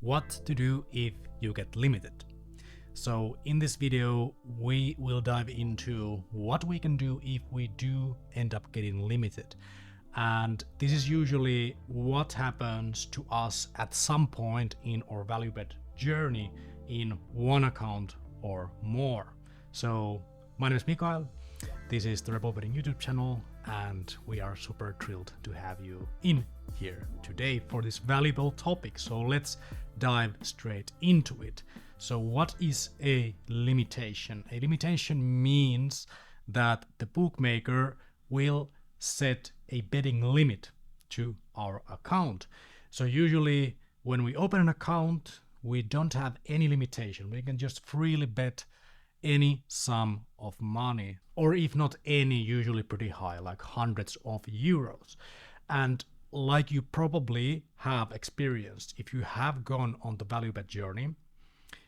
What to do if you get limited. So in this video, we will dive into what we can do if we do end up getting limited. And this is usually what happens to us at some point in our value bet journey in one account or more. So my name is Mikael. This is the RebelBetting YouTube channel, and we are super thrilled to have you in here today for this valuable topic. So let's dive straight into it. So what is a limitation? A limitation means that the bookmaker will set a betting limit to our account. So usually when we open an account, we don't have any limitation. We can just freely bet any sum of money, or if not any, usually pretty high, like hundreds of euros. And like you probably have experienced, if you have gone on the value bet journey,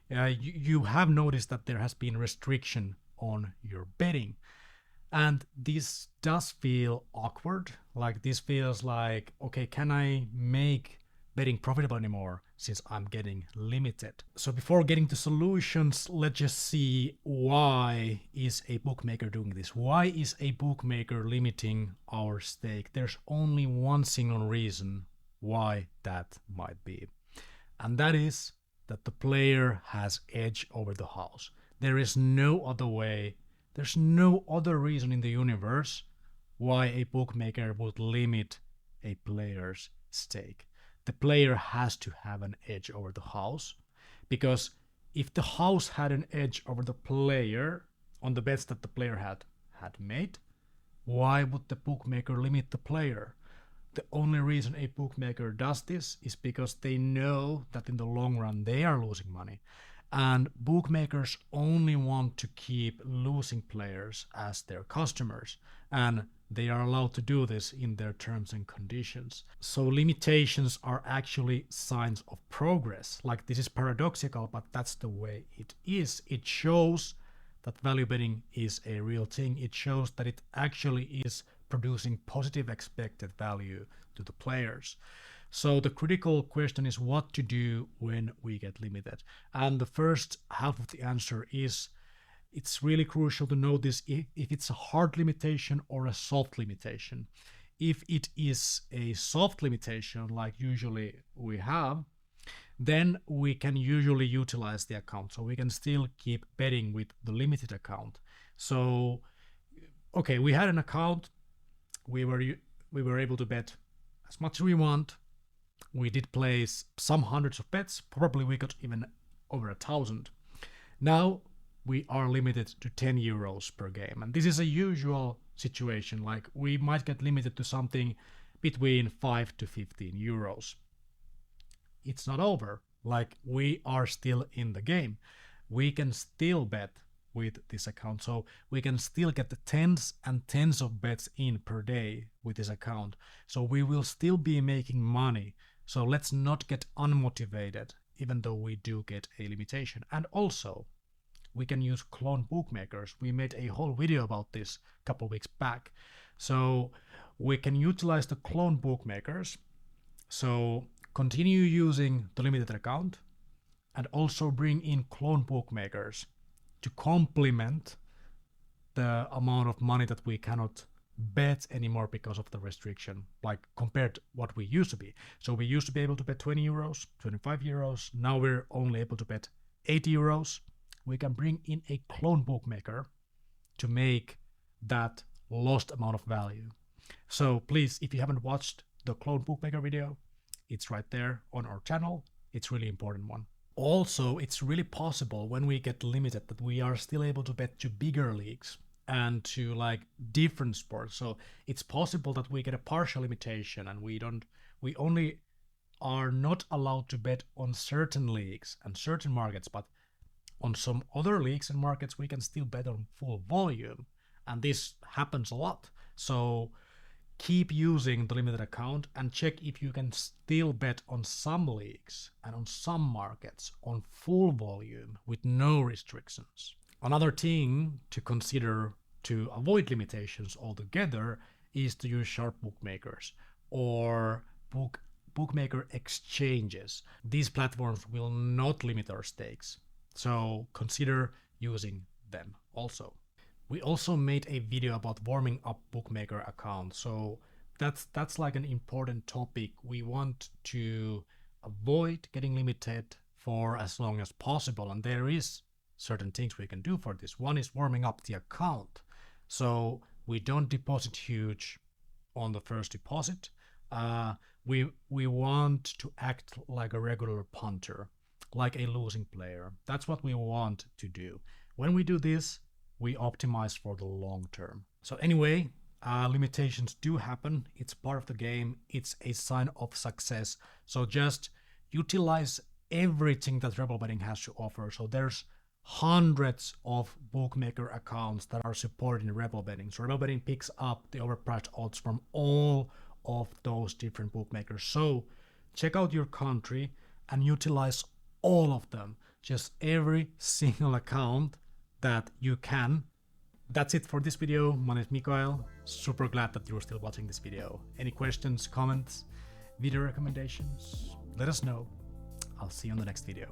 you have noticed that there has been restriction on your betting. And this does feel awkward. Like this feels like, okay, can I make betting profitable anymore since I'm getting limited? So before getting to solutions, let's just see, why is a bookmaker doing this? Why is a bookmaker limiting our stake? There's only one single reason why that might be. And that is that the player has edge over the house. There is no other way. There's no other reason in the universe why a bookmaker would limit a player's stake. The player has to have an edge over the house, because if the house had an edge over the player on the bets that the player had made, why would the bookmaker limit the player? The only reason a bookmaker does this is because they know that in the long run they are losing money. And bookmakers only want to keep losing players as their customers, and they are allowed to do this in their terms and conditions. So limitations are actually signs of progress. Like, this is paradoxical, but that's the way it is. It shows that value betting is a real thing. It shows that it actually is producing positive expected value to the players. So the critical question is what to do when we get limited. And the first half of the answer is, it's really crucial to know this, if it's a hard limitation or a soft limitation. If it is a soft limitation, like usually we have, then we can usually utilize the account. So we can still keep betting with the limited account. So, okay, we had an account. We were able to bet as much as we want. We did place some hundreds of bets. Probably we got even over 1,000. Now we are limited to 10 euros per game. And this is a usual situation. Like, we might get limited to something between 5 to 15 euros. It's not over. Like, we are still in the game. We can still bet with this account. So we can still get the tens and tens of bets in per day with this account. So we will still be making money. So let's not get unmotivated, even though we do get a limitation. And also, we can use clone bookmakers. We made a whole video about this a couple of weeks back. So we can utilize the clone bookmakers. So continue using the limited account and also bring in clone bookmakers to complement the amount of money that we cannot bet anymore because of the restriction, like compared to what we used to be. So we used to be able to bet 20 euros, 25 euros. Now we're only able to bet 80 euros. We can bring in a clone bookmaker to make that lost amount of value. So please, if you haven't watched the clone bookmaker video, it's right there on our channel. It's really important one. Also, it's really possible when we get limited that we are still able to bet to bigger leagues and to like different sports. So it's possible that we get a partial limitation and we only are not allowed to bet on certain leagues and certain markets, but on some other leagues and markets we can still bet on full volume. And this happens a lot. So keep using the limited account and check if you can still bet on some leagues and on some markets on full volume with no restrictions. Another thing to consider to avoid limitations altogether is to use sharp bookmakers or bookmaker exchanges. These platforms will not limit our stakes, so consider using them also. We also made a video about warming up bookmaker accounts, so that's like an important topic. We want to avoid getting limited for as long as possible, and there is certain things we can do for this. One is warming up the account, so we don't deposit huge on the first deposit. We want to act like a regular punter, like a losing player. That's what we want to do. When we do this, we optimize for the long term. So anyway, limitations do happen. It's part of the game. It's a sign of success. So just utilize everything that RebelBetting has to offer. So there's hundreds of bookmaker accounts that are supported in RebelBetting. So RebelBetting picks up the overpriced odds from all of those different bookmakers. So check out your country and utilize all of them. Just every single account that you can. That's it for this video. My name is Mikael. Super glad that you're still watching this video. Any questions, comments, video recommendations? Let us know. I'll see you on the next video.